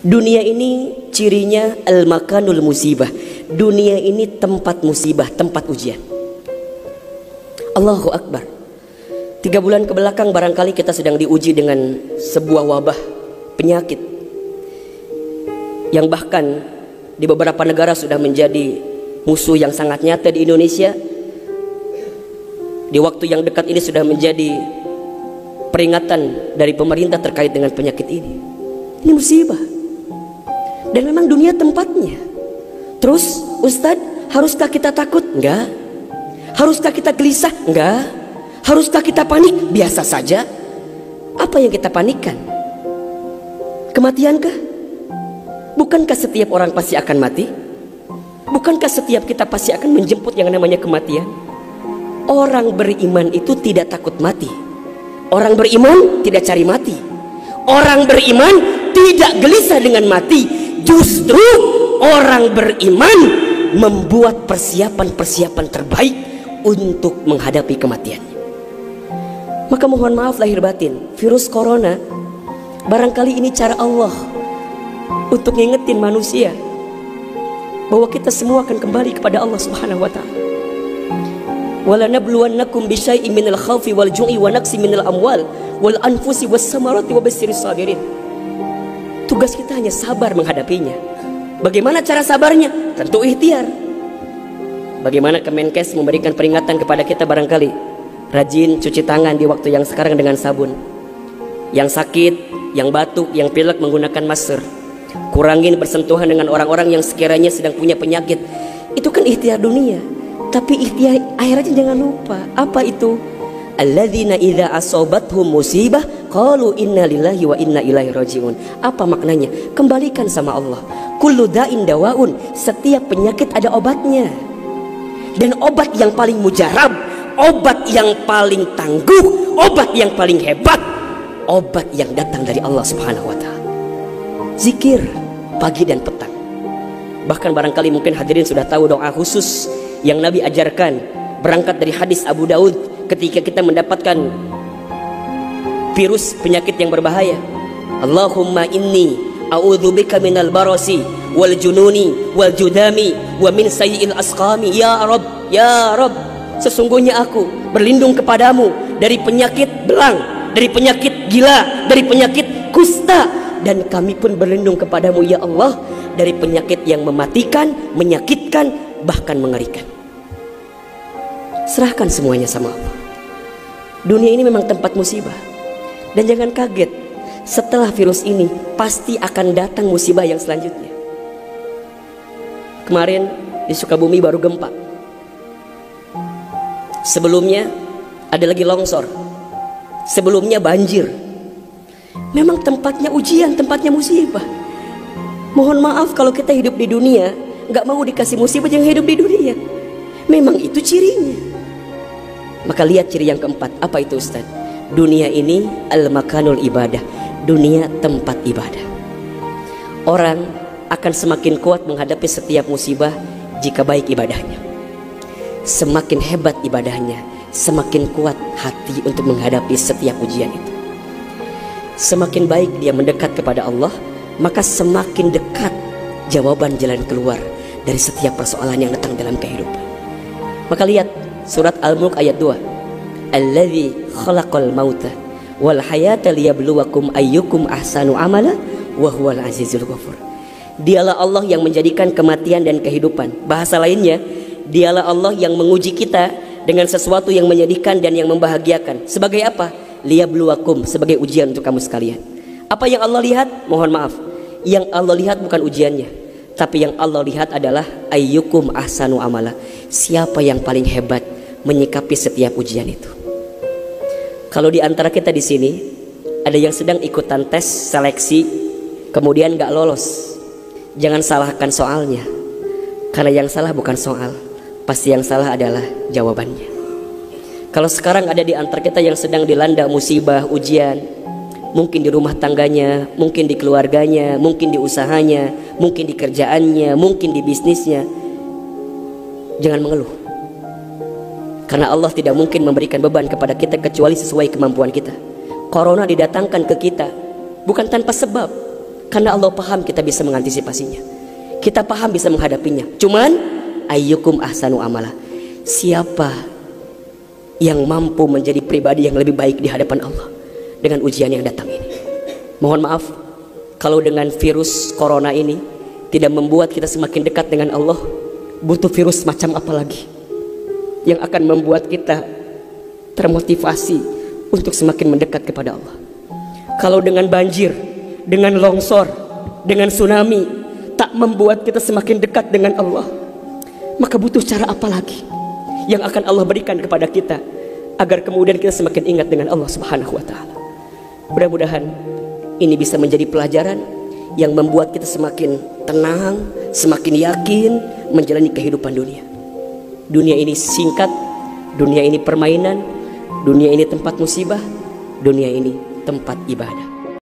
Dunia ini cirinya al-makanul musibah. Dunia ini tempat musibah, tempat ujian. Allahu Akbar. 3 bulan kebelakang barangkali kita sedang diuji dengan sebuah wabah penyakit yang bahkan di beberapa negara sudah menjadi musuh yang sangat nyata. Di Indonesia di waktu yang dekat ini sudah menjadi peringatan dari pemerintah terkait dengan penyakit ini. Ini musibah. Dan memang dunia tempatnya. Terus Ustadz, haruskah kita takut? Enggak. Haruskah kita gelisah? Enggak. Haruskah kita panik? Biasa saja. Apa yang kita panikkan? Kematiankah? Bukankah setiap orang pasti akan mati? Bukankah setiap kita pasti akan menjemput yang namanya kematian? Orang beriman itu tidak takut mati. Orang beriman tidak cari mati. Orang beriman tidak gelisah dengan mati. Justru orang beriman membuat persiapan-persiapan terbaik untuk menghadapi kematian. Maka mohon maaf lahir batin, virus corona barangkali ini cara Allah untuk ngingetin manusia bahwa kita semua akan kembali kepada Allah Subhanahu wa taala. Walanabluwannakum bisyai'in minal khaufi wal ju'i wa naqsi minal amwal wal anfusi was samarati wa basyyiris sabirin. Tugas kita hanya sabar menghadapinya. Bagaimana cara sabarnya? Tentu ikhtiar. Bagaimana Kemenkes memberikan peringatan kepada kita barangkali? Rajin cuci tangan di waktu yang sekarang dengan sabun. Yang sakit, yang batuk, yang pilek menggunakan masker. Kurangin bersentuhan dengan orang-orang yang sekiranya sedang punya penyakit. Itu kan ikhtiar dunia. Tapi ikhtiar akhiratnya jangan lupa. Apa itu? Alladzina idza asobathum musibah qalu inna lillahi wa inna ilaihi rajiun. Apa maknanya? Kembalikan sama Allah. Kullu da'in dawaun. Setiap penyakit ada obatnya. Dan obat yang paling mujarab, obat yang paling tangguh, obat yang paling hebat, obat yang datang dari Allah Subhanahu wa taala. Zikir pagi dan petang. Bahkan barangkali mungkin hadirin sudah tahu doa khusus yang Nabi ajarkan berangkat dari hadis Abu Daud ketika kita mendapatkan virus penyakit yang berbahaya. Allahumma inni a'udzubika minal barasi wal jununi wal judami wa min sayyi'il asqami. Ya Rabb, ya Rabb, sesungguhnya aku berlindung kepadamu dari penyakit belang, dari penyakit gila, dari penyakit kusta, dan kami pun berlindung kepadamu ya Allah dari penyakit yang mematikan, menyakitkan, bahkan mengerikan. Serahkan semuanya sama Allah. Dunia ini memang tempat musibah. Dan jangan kaget, setelah virus ini pasti akan datang musibah yang selanjutnya. Kemarin di Sukabumi baru gempa. Sebelumnya ada lagi longsor. Sebelumnya banjir. Memang tempatnya ujian, tempatnya musibah. Mohon maaf kalau kita hidup di dunia gak mau dikasih musibah, jangan hidup di dunia. Memang itu cirinya. Maka lihat ciri yang keempat. Apa itu Ustaz? Dunia ini al-makanul ibadah. Dunia tempat ibadah. Orang akan semakin kuat menghadapi setiap musibah jika baik ibadahnya. Semakin hebat ibadahnya, semakin kuat hati untuk menghadapi setiap ujian itu. Semakin baik dia mendekat kepada Allah, maka semakin dekat jawaban jalan keluar dari setiap persoalan yang datang dalam kehidupan. Maka lihat Surat Al-Mulk ayat 2. Alladzi khalaqal mauta wal hayata liyabluwakum ayyukum ahsanu amala wa huwal azizul ghafur. Dialah Allah yang menjadikan kematian dan kehidupan. Bahasa lainnya, dialah Allah yang menguji kita dengan sesuatu yang menyedihkan dan yang membahagiakan. Sebagai apa? Liyabluwakum, sebagai ujian untuk kamu sekalian. Apa yang Allah lihat? Mohon maaf, yang Allah lihat bukan ujiannya, tapi yang Allah lihat adalah ayyukum ahsanu amala. Siapa yang paling hebat menyikapi setiap ujian itu. Kalau di antara kita di sini ada yang sedang ikutan tes seleksi kemudian gak lolos, jangan salahkan soalnya, karena yang salah bukan soal, pasti yang salah adalah jawabannya. Kalau sekarang ada di antara kita yang sedang dilanda musibah, ujian, mungkin di rumah tangganya, mungkin di keluarganya, mungkin di usahanya, mungkin di kerjaannya, mungkin di bisnisnya, jangan mengeluh. Karena Allah tidak mungkin memberikan beban kepada kita kecuali sesuai kemampuan kita. Corona didatangkan ke kita bukan tanpa sebab. Karena Allah paham kita bisa mengantisipasinya, kita paham bisa menghadapinya. Cuman ayyukum ahsanu amala, siapa yang mampu menjadi pribadi yang lebih baik di hadapan Allah dengan ujian yang datang ini. Mohon maaf kalau dengan virus corona ini tidak membuat kita semakin dekat dengan Allah, butuh virus macam apa lagi yang akan membuat kita termotivasi untuk semakin mendekat kepada Allah. Kalau dengan banjir, dengan longsor, dengan tsunami tak membuat kita semakin dekat dengan Allah, maka butuh cara apa lagi yang akan Allah berikan kepada kita agar kemudian kita semakin ingat dengan Allah Subhanahu wa Ta'ala. Mudah-mudahan ini bisa menjadi pelajaran yang membuat kita semakin tenang, semakin yakin menjalani kehidupan dunia. Dunia ini singkat, dunia ini permainan, dunia ini tempat musibah, dunia ini tempat ibadah.